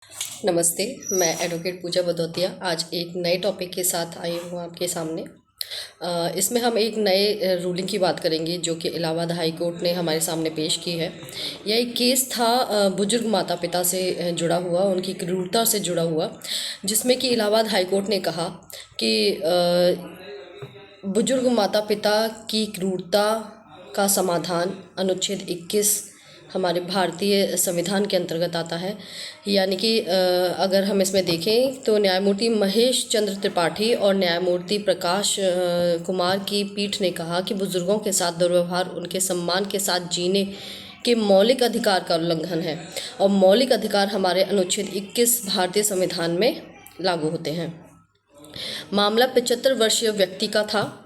नमस्ते। मैं एडवोकेट पूजा भदौतिया आज एक नए टॉपिक के साथ आई हूँ आपके सामने। इसमें हम एक नए रूलिंग की बात करेंगे जो कि इलाहाबाद हाई कोर्ट ने हमारे सामने पेश की है। यह एक केस था बुजुर्ग माता पिता से जुड़ा हुआ, उनकी क्रूरता से जुड़ा हुआ, जिसमें कि इलाहाबाद हाई कोर्ट ने कहा कि बुजुर्ग माता पिता की क्रूरता का समाधान अनुच्छेद 21 हमारे भारतीय संविधान के अंतर्गत आता है। यानी कि अगर हम इसमें देखें तो न्यायमूर्ति महेश चंद्र त्रिपाठी और न्यायमूर्ति प्रकाश कुमार की पीठ ने कहा कि बुजुर्गों के साथ दुर्व्यवहार उनके सम्मान के साथ जीने के मौलिक अधिकार का उल्लंघन है और मौलिक अधिकार हमारे अनुच्छेद 21 भारतीय संविधान में लागू होते हैं। मामला 75 वर्षीय व्यक्ति का था।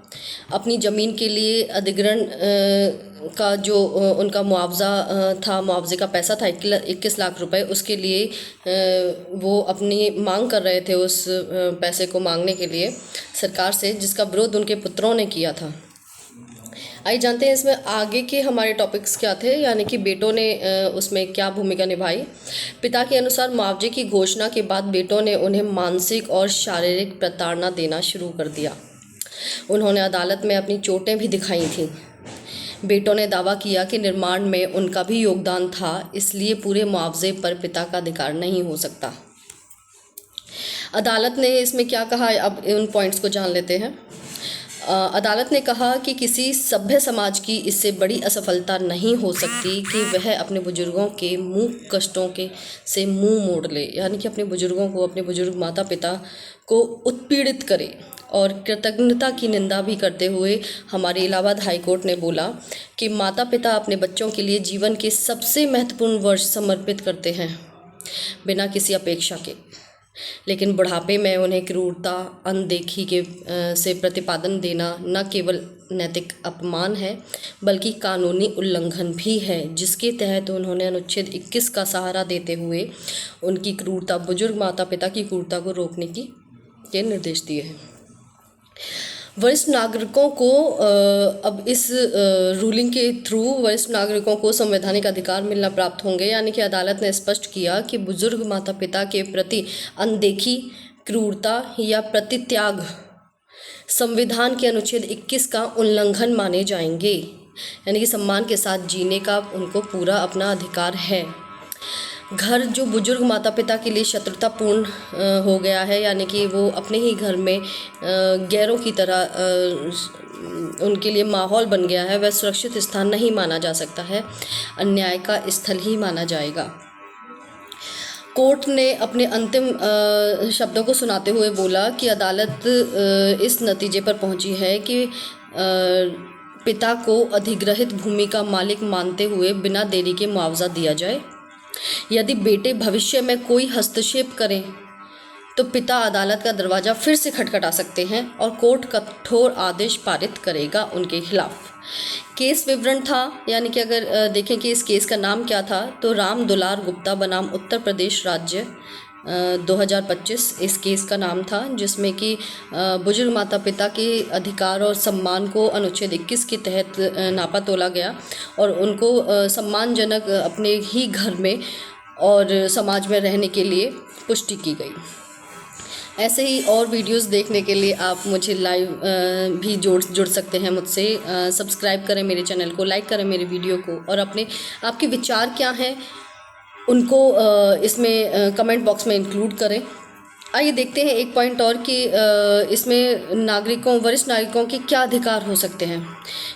अपनी ज़मीन के लिए अधिग्रहण का जो उनका मुआवजा था, मुआवजे का पैसा था 21 लाख रुपए, उसके लिए वो अपनी मांग कर रहे थे, उस पैसे को मांगने के लिए सरकार से, जिसका विरोध उनके पुत्रों ने किया था। आइए जानते हैं इसमें आगे के हमारे टॉपिक्स क्या थे, यानी कि बेटों ने उसमें क्या भूमिका निभाई। पिता के अनुसार मुआवजे की घोषणा के बाद बेटों ने उन्हें मानसिक और शारीरिक प्रताड़ना देना शुरू कर दिया। उन्होंने अदालत में अपनी चोटें भी दिखाई थीं। बेटों ने दावा किया कि निर्माण में उनका भी योगदान था, इसलिए पूरे मुआवजे पर पिता का अधिकार नहीं हो सकता। अदालत ने इसमें क्या कहा, अब उन पॉइंट्स को जान लेते हैं। अदालत ने कहा कि किसी सभ्य समाज की इससे बड़ी असफलता नहीं हो सकती कि वह अपने बुजुर्गों के मूक कष्टों से मुंह मोड़ ले, यानी कि अपने बुजुर्गों को, अपने बुजुर्ग माता पिता को उत्पीड़ित करे। और कृतज्ञता की निंदा भी करते हुए हमारे इलाहाबाद हाई कोर्ट ने बोला कि माता पिता अपने बच्चों के लिए जीवन के सबसे महत्वपूर्ण वर्ष समर्पित करते हैं बिना किसी अपेक्षा के, लेकिन बुढ़ापे में उन्हें क्रूरता, अनदेखी से प्रतिपादन देना न केवल नैतिक अपमान है बल्कि कानूनी उल्लंघन भी है, जिसके तहत उन्होंने अनुच्छेद 21 का सहारा देते हुए उनकी क्रूरता, बुजुर्ग माता पिता की क्रूरता को रोकने के निर्देश दिए हैं। वरिष्ठ नागरिकों को अब इस रूलिंग के थ्रू वरिष्ठ नागरिकों को संवैधानिक अधिकार मिलना प्राप्त होंगे। यानी कि अदालत ने स्पष्ट किया कि बुजुर्ग माता पिता के प्रति अनदेखी, क्रूरता या प्रतित्याग संविधान के अनुच्छेद 21 का उल्लंघन माने जाएंगे। यानी कि सम्मान के साथ जीने का उनको पूरा अपना अधिकार है। घर जो बुजुर्ग माता पिता के लिए शत्रुतापूर्ण हो गया है, यानी कि वो अपने ही घर में गैरों की तरह उनके लिए माहौल बन गया है, वह सुरक्षित स्थान नहीं माना जा सकता है, अन्याय का स्थल ही माना जाएगा। कोर्ट ने अपने अंतिम शब्दों को सुनाते हुए बोला कि अदालत इस नतीजे पर पहुंची है कि पिता को अधिग्रहित भूमि का मालिक मानते हुए बिना देरी के मुआवजा दिया जाए। यदि बेटे भविष्य में कोई हस्तक्षेप करें तो पिता अदालत का दरवाज़ा फिर से खटखटा सकते हैं और कोर्ट कठोर आदेश पारित करेगा उनके खिलाफ। केस विवरण था, यानी कि अगर देखें कि इस केस का नाम क्या था, तो राम दुलार गुप्ता बनाम उत्तर प्रदेश राज्य 2025 इस केस का नाम था, जिसमें कि बुजुर्ग माता पिता के अधिकार और सम्मान को अनुच्छेद 21 के तहत नापा तोला गया और उनको सम्मानजनक अपने ही घर में और समाज में रहने के लिए पुष्टि की गई। ऐसे ही और वीडियोस देखने के लिए आप मुझे लाइव भी जुड़ सकते हैं मुझसे। सब्सक्राइब करें मेरे चैनल को, लाइक करें मेरे वीडियो को और आपके विचार क्या हैं उनको इसमें कमेंट बॉक्स में इंक्लूड करें। आइए देखते हैं एक पॉइंट और कि इसमें वरिष्ठ नागरिकों के क्या अधिकार हो सकते हैं।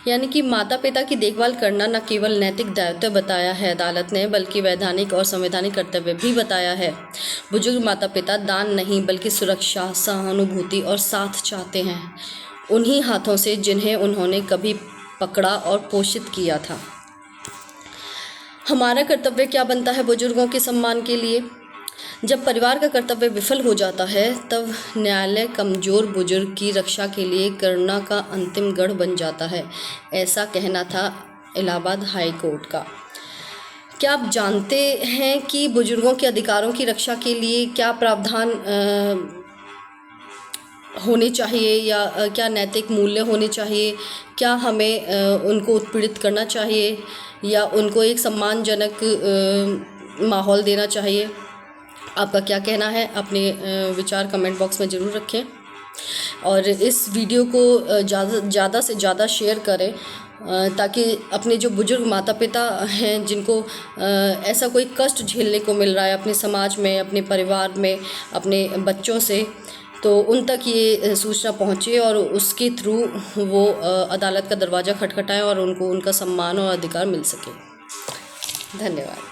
यानी कि माता पिता की देखभाल करना न केवल नैतिक दायित्व बताया है अदालत ने, बल्कि वैधानिक और संवैधानिक कर्तव्य भी बताया है। बुजुर्ग माता पिता दान नहीं बल्कि सुरक्षा, सहानुभूति और साथ चाहते हैं उन्हीं हाथों से जिन्हें उन्होंने कभी पकड़ा और पोषित किया था। हमारा कर्तव्य क्या बनता है बुजुर्गों के सम्मान के लिए? जब परिवार का कर्तव्य विफल हो जाता है तब न्यायालय कमज़ोर बुजुर्ग की रक्षा के लिए करुणा का अंतिम गढ़ बन जाता है, ऐसा कहना था इलाहाबाद हाई कोर्ट का। क्या आप जानते हैं कि बुजुर्गों के अधिकारों की रक्षा के लिए क्या प्रावधान होने चाहिए या क्या नैतिक मूल्य होने चाहिए? क्या हमें उनको उत्पीड़ित करना चाहिए या उनको एक सम्मानजनक माहौल देना चाहिए? आपका क्या कहना है, अपने विचार कमेंट बॉक्स में ज़रूर रखें और इस वीडियो को ज़्यादा से ज़्यादा शेयर करें ताकि अपने जो बुजुर्ग माता पिता हैं जिनको ऐसा कोई कष्ट झेलने को मिल रहा है अपने समाज में, अपने परिवार में, अपने बच्चों से, तो उन तक ये सूचना पहुँचे और उसके थ्रू वो अदालत का दरवाज़ा खटखटाएं और उनको उनका सम्मान और अधिकार मिल सके। धन्यवाद।